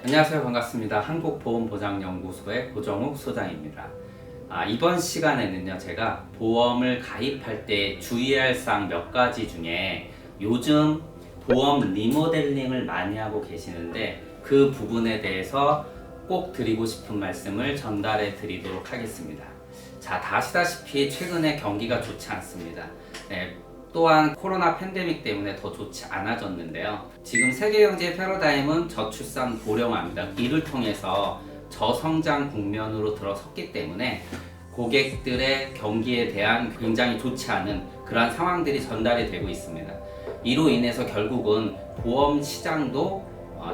안녕하세요. 반갑습니다. 한국보험보장연구소의 고정욱 소장입니다. 이번 시간에는요, 제가 보험을 가입할 때 주의할 사항 몇 가지 중에 요즘 보험 리모델링을 많이 하고 계시는데 그 부분에 대해서 꼭 드리고 싶은 말씀을 전달해 드리도록 하겠습니다. 자, 다 아시다시피 최근에 경기가 좋지 않습니다. 네, 또한 코로나 팬데믹 때문에 더 좋지 않아졌는데요. 지금 세계 경제의 패러다임은 저출산 고령화입니다. 이를 통해서 저성장 국면으로 들어섰기 때문에 고객들의 경기에 대한 굉장히 좋지 않은 그러한 상황들이 전달이 되고 있습니다. 이로 인해서 결국은 보험 시장도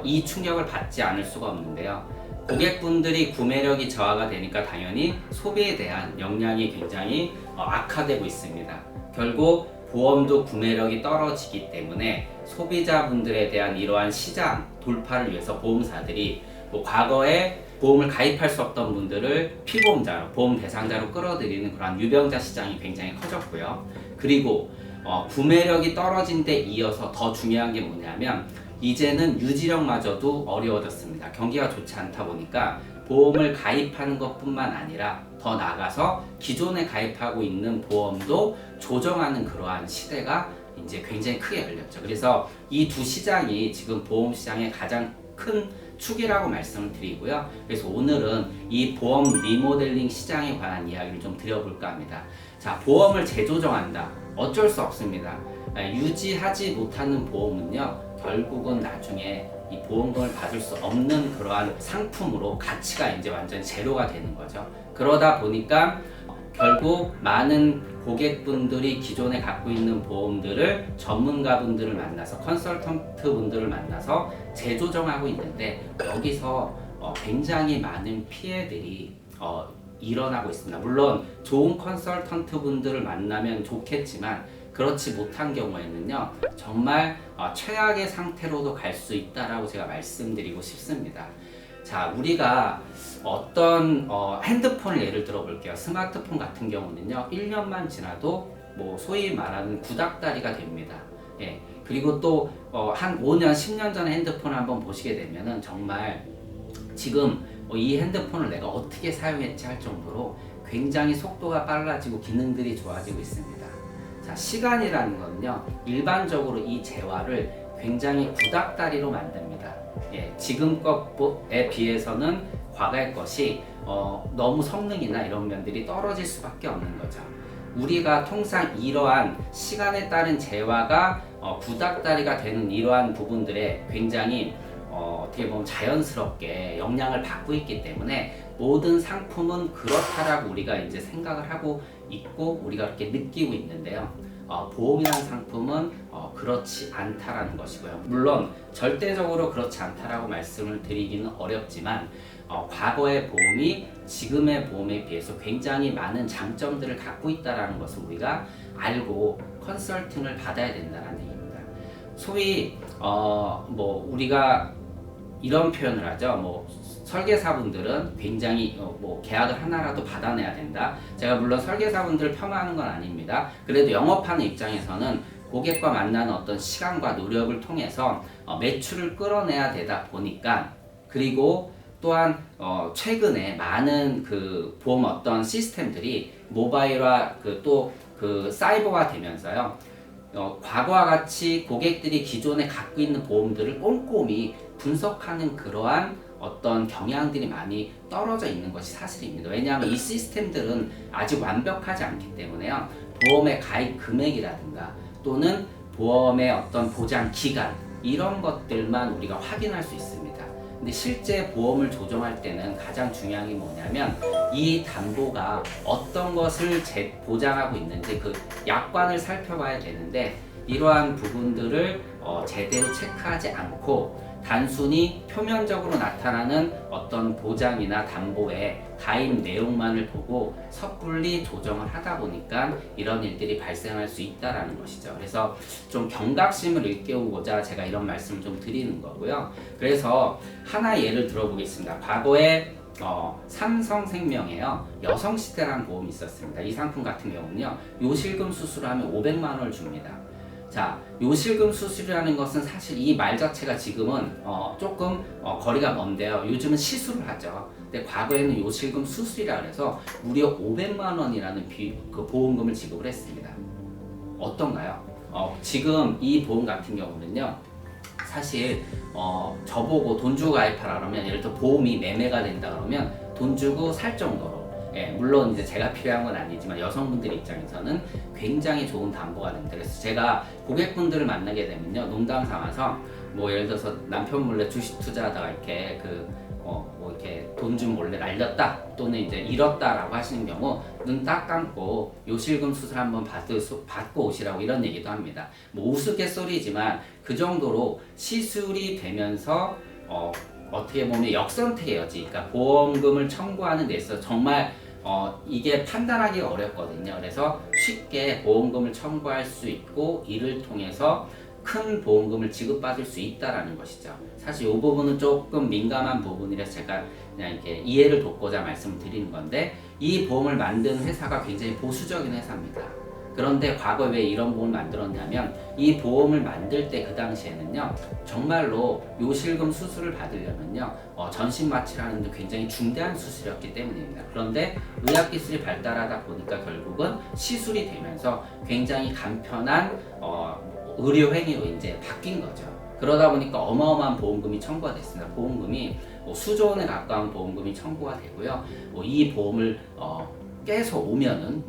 이 충격을 받지 않을 수가 없는데요. 고객분들이 구매력이 저하가 되니까 당연히 소비에 대한 역량이 굉장히 악화되고 있습니다. 결국 보험도 구매력이 떨어지기 때문에 소비자분들에 대한 이러한 시장 돌파를 위해서 보험사들이 과거에 보험을 가입할 수 없던 분들을 피보험자로, 보험 대상자로 끌어들이는 그런 유병자 시장이 굉장히 커졌고요. 그리고 구매력이 떨어진 데 이어서 더 중요한 게 뭐냐면 이제는 유지력마저도 어려워졌습니다. 경기가 좋지 않다 보니까 보험을 가입하는 것뿐만 아니라 더 나아가서 기존에 가입하고 있는 보험도 조정하는 그러한 시대가 이제 굉장히 크게 열렸죠. 그래서 이 두 시장이 지금 보험 시장의 가장 큰 축이라고 말씀을 드리고요. 그래서 오늘은 이 보험 리모델링 시장에 관한 이야기를 좀 드려볼까 합니다. 자, 보험을 재조정한다. 어쩔 수 없습니다. 유지하지 못하는 보험은요, 결국은 나중에 이 보험금을 받을 수 없는 그러한 상품으로 가치가 이제 완전히 제로가 되는 거죠. 그러다 보니까 결국 많은 고객분들이 기존에 갖고 있는 보험들을 전문가분들을 만나서 컨설턴트 분들을 만나서 재조정하고 있는데 여기서 굉장히 많은 피해들이 일어나고 있습니다. 물론 좋은 컨설턴트 분들을 만나면 좋겠지만 그렇지 못한 경우에는요, 정말 최악의 상태로도 갈 수 있다라고 제가 말씀드리고 싶습니다. 자, 우리가 어떤 핸드폰을 예를 들어 볼게요. 스마트폰 같은 경우는요, 1년만 지나도 소위 말하는 구닥다리가 됩니다. 예. 그리고 또 한 5년, 10년 전에 핸드폰을 한번 보시게 되면은 정말 지금 이 핸드폰을 내가 어떻게 사용했지 할 정도로 굉장히 속도가 빨라지고 기능들이 좋아지고 있습니다. 자, 시간이라는 건요, 일반적으로 이 재화를 굉장히 구닥다리로 만듭니다. 예, 지금 것에 비해서는 과거의 것이 너무 성능이나 이런 면들이 떨어질 수밖에 없는 거죠. 우리가 통상 이러한 시간에 따른 재화가 구닥다리가 되는 이러한 부분들에 굉장히 어떻게 보면 자연스럽게 영향을 받고 있기 때문에 모든 상품은 그렇다라고 우리가 이제 생각을 하고 있고 우리가 그렇게 느끼고 있는데요. 보험이라는 상품은 그렇지 않다라는 것이고요. 물론 절대적으로 그렇지 않다라고 말씀을 드리기는 어렵지만 과거의 보험이 지금의 보험에 비해서 굉장히 많은 장점들을 갖고 있다라는 것을 우리가 알고 컨설팅을 받아야 된다는 얘기입니다. 소위 우리가 이런 표현을 하죠. 설계사분들은 굉장히 계약을 하나라도 받아내야 된다. 제가 물론 설계사분들을 폄하하는 건 아닙니다. 그래도 영업하는 입장에서는 고객과 만나는 어떤 시간과 노력을 통해서 매출을 끌어내야 되다 보니까, 그리고 또한 최근에 많은 그 보험 어떤 시스템들이 모바일화 또 사이버화 되면서요, 과거와 같이 고객들이 기존에 갖고 있는 보험들을 꼼꼼히 분석하는 그러한 어떤 경향들이 많이 떨어져 있는 것이 사실입니다. 왜냐하면 이 시스템들은 아직 완벽하지 않기 때문에요. 보험의 가입 금액이라든가 또는 보험의 어떤 보장 기간 이런 것들만 우리가 확인할 수 있습니다. 근데 실제 보험을 조정할 때는 가장 중요한 게 뭐냐면 이 담보가 어떤 것을 보장하고 있는지 그 약관을 살펴봐야 되는데 이러한 부분들을 제대로 체크하지 않고 단순히 표면적으로 나타나는 어떤 보장이나 담보의 가입 내용만을 보고 섣불리 조정을 하다 보니까 이런 일들이 발생할 수 있다는 것이죠. 그래서 좀 경각심을 일깨우고자 제가 이런 말씀을 좀 드리는 거고요. 그래서 하나의 예를 들어보겠습니다. 과거에 삼성생명에요, 여성시대라는 보험이 있었습니다. 이 상품 같은 경우는요, 요실금 수술을 하면 500만 원을 줍니다. 자, 요실금 수술이라는 것은 사실 이 말 자체가 지금은 조금 거리가 먼데요. 요즘은 시술을 하죠. 근데 과거에는 요실금 수술이라 그래서 무려 500만 원이라는 그 보험금을 지급을 했습니다. 어떤가요? 지금 이 보험 같은 경우는요. 사실 저보고 돈 주고 가입하라 그러면, 예를 들어 보험이 매매가 된다 그러면 돈 주고 살 정도로, 예, 물론 이제 제가 필요한 건 아니지만 여성분들 입장에서는 굉장히 좋은 담보가 됩니다. 그래서 제가 고객분들을 만나게 되면요, 농담 삼아서 뭐 예를 들어서 남편 몰래 주식 투자하다가 이렇게 뭐 이렇게 돈 좀 몰래 날렸다 또는 이제 잃었다라고 하시는 경우 눈 딱 감고 요실금 수술 한번 받고 오시라고 이런 얘기도 합니다. 뭐 우스갯소리지만 그 정도로 시술이 되면서 어떻게 보면 역선택의 여지, 그러니까 보험금을 청구하는 데 있어서 정말 이게 판단하기가 어렵거든요. 그래서 쉽게 보험금을 청구할 수 있고 이를 통해서 큰 보험금을 지급받을 수 있다라는 것이죠. 사실 이 부분은 조금 민감한 부분이라서 제가 그냥 이렇게 이해를 돕고자 말씀을 드리는 건데, 이 보험을 만든 회사가 굉장히 보수적인 회사입니다. 그런데 과거에 왜 이런 보험을 만들었냐면, 이 보험을 만들 때 그 당시에는요, 정말로 요실금 수술을 받으려면요, 전신마취라는 데 굉장히 중대한 수술이었기 때문입니다. 그런데 의학기술이 발달하다 보니까 결국은 시술이 되면서 굉장히 간편한 의료행위로 이제 바뀐 거죠. 그러다 보니까 어마어마한 보험금이 청구가 됐습니다. 보험금이 수조 원에 가까운 보험금이 청구가 되고요. 이 보험을 깨서 오면은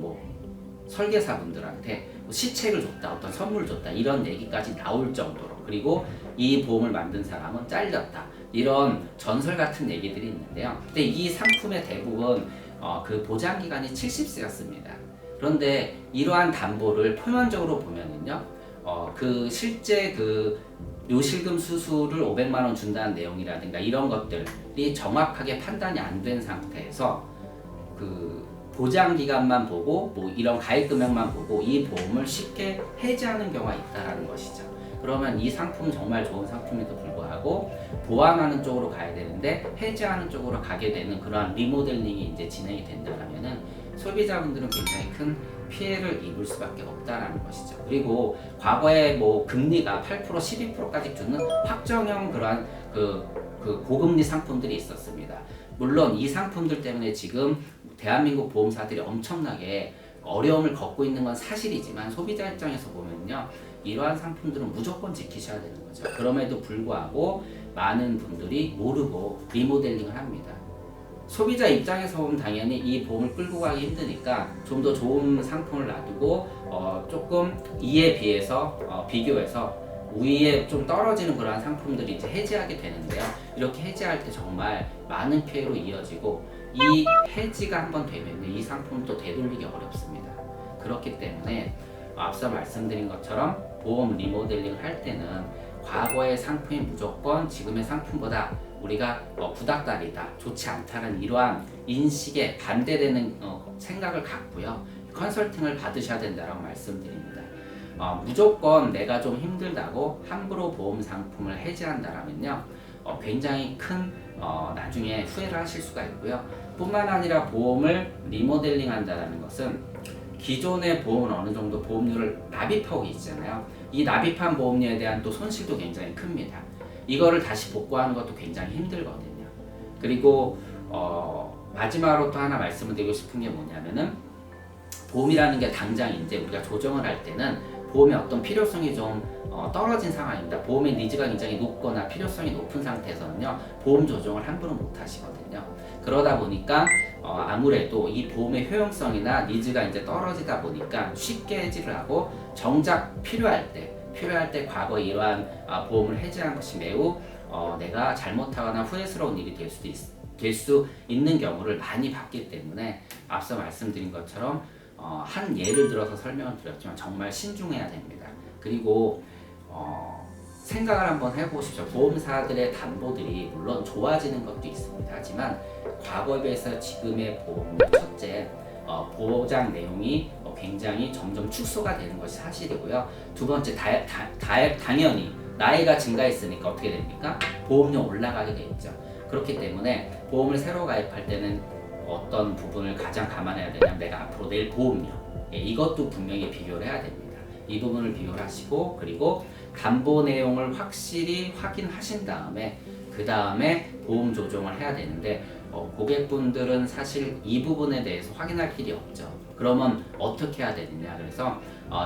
설계사분들한테 시책을 줬다, 어떤 선물을 줬다, 이런 얘기까지 나올 정도로, 그리고 이 보험을 만든 사람은 잘렸다, 이런 전설 같은 얘기들이 있는데요. 근데 이 상품의 대부분 그 보장 기간이 70세였습니다. 그런데 이러한 담보를 표면적으로 보면은요, 그 실제 그 요실금 수술을 500만 원 준다는 내용이라든가 이런 것들이 정확하게 판단이 안 된 상태에서 그 보장 기간만 보고 이런 가입 금액만 보고 이 보험을 쉽게 해지하는 경우가 있다라는 것이죠. 그러면 이 상품 정말 좋은 상품에도 불구하고 보완하는 쪽으로 가야 되는데 해지하는 쪽으로 가게 되는 그러한 리모델링이 이제 진행이 된다라면은 소비자분들은 굉장히 큰 피해를 입을 수밖에 없다라는 것이죠. 그리고 과거에 금리가 8%, 12%까지 주는 확정형 그러한 그 고금리 상품들이 있었습니다. 물론 이 상품들 때문에 지금 대한민국 보험사들이 엄청나게 어려움을 겪고 있는 건 사실이지만, 소비자 입장에서 보면요, 이러한 상품들은 무조건 지키셔야 되는 거죠. 그럼에도 불구하고 많은 분들이 모르고 리모델링을 합니다. 소비자 입장에서 보면 당연히 이 보험을 끌고 가기 힘드니까 좀 더 좋은 상품을 놔두고 조금 이에 비해서 비교해서 우위에 좀 떨어지는 그러한 상품들이 이제 해지하게 되는데요. 이렇게 해지할 때 정말 많은 피해로 이어지고, 이 해지가 한번 되면 이 상품은 또 되돌리기 어렵습니다. 그렇기 때문에 앞서 말씀드린 것처럼 보험 리모델링을 할 때는 과거의 상품이 무조건 지금의 상품보다 우리가 구닥다리다, 좋지 않다는 이러한 인식에 반대되는 생각을 갖고요, 컨설팅을 받으셔야 된다고 말씀드립니다. 무조건 내가 좀 힘들다고 함부로 보험 상품을 해지한다라면요, 굉장히 큰 나중에 후회를 하실 수가 있고요. 뿐만 아니라 보험을 리모델링 한다는 것은 기존의 보험은 어느 정도 보험료를 납입하고 있잖아요. 이 납입한 보험료에 대한 또 손실도 굉장히 큽니다. 이거를 다시 복구하는 것도 굉장히 힘들거든요. 그리고 마지막으로 또 하나 말씀을 드리고 싶은 게 뭐냐면은, 보험이라는 게 당장 이제 우리가 조정을 할 때는 보험의 어떤 필요성이 좀 떨어진 상황입니다. 보험의 니즈가 굉장히 높거나 필요성이 높은 상태에서는요, 보험 조정을 함부로 못 하시거든요. 그러다 보니까 아무래도 이 보험의 효용성이나 니즈가 이제 떨어지다 보니까 쉽게 해지를 하고, 정작 필요할 때 과거 이러한 보험을 해지한 것이 매우 내가 잘못하거나 후회스러운 일이 될 수 있는 경우를 많이 봤기 때문에, 앞서 말씀드린 것처럼 한 예를 들어서 설명을 드렸지만 정말 신중해야 됩니다. 그리고 생각을 한번 해보십시오. 보험사들의 담보들이 물론 좋아지는 것도 있습니다. 하지만 과거에 비해서 지금의 보험은 첫째, 보장 내용이 굉장히 점점 축소가 되는 것이 사실이고요. 두 번째, 당연히 나이가 증가했으니까 어떻게 됩니까? 보험료 올라가게 되겠죠. 그렇기 때문에 보험을 새로 가입할 때는 어떤 부분을 가장 감안해야 되냐면, 내가 앞으로 낼 보험료, 이것도 분명히 비교를 해야 됩니다. 이 부분을 비율하시고 그리고 담보 내용을 확실히 확인하신 다음에 그 다음에 보험 조정을 해야 되는데 고객분들은 사실 이 부분에 대해서 확인할 필요 없죠. 그러면 어떻게 해야 되느냐? 그래서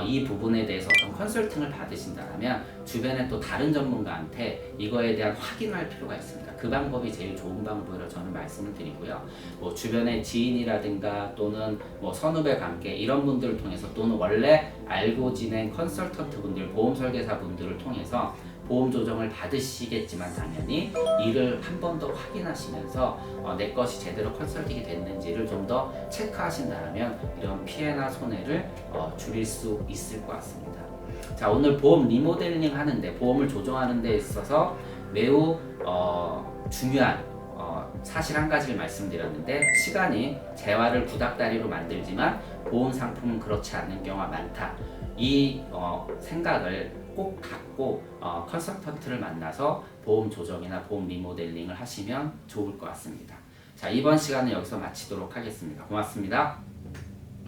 이 부분에 대해서 어떤 컨설팅을 받으신다면 주변에 또 다른 전문가한테 이거에 대한 확인할 필요가 있습니다. 그 방법이 제일 좋은 방법이라고 저는 말씀을 드리고요. 뭐 주변의 지인이라든가 또는 뭐 선후배 관계 이런 분들을 통해서 또는 원래 알고 지낸 컨설턴트 분들, 보험 설계사 분들을 통해서 보험 조정을 받으시겠지만 당연히 이를 한 번 더 확인하시면서 내 것이 제대로 컨설팅이 됐는지를 좀 더 체크하신다면 이런 피해나 손해를 줄일 수 있을 것 같습니다. 자, 오늘 보험 리모델링 하는데 보험을 조정하는 데 있어서 매우 중요한 사실 한 가지를 말씀드렸는데 시간이 재화를 구닥다리로 만들지만 보험 상품은 그렇지 않는 경우가 많다. 이 생각을 꼭 갖고 컨설턴트를 만나서 보험 조정이나 보험 리모델링을 하시면 좋을 것 같습니다. 자, 이번 시간은 여기서 마치도록 하겠습니다. 고맙습니다.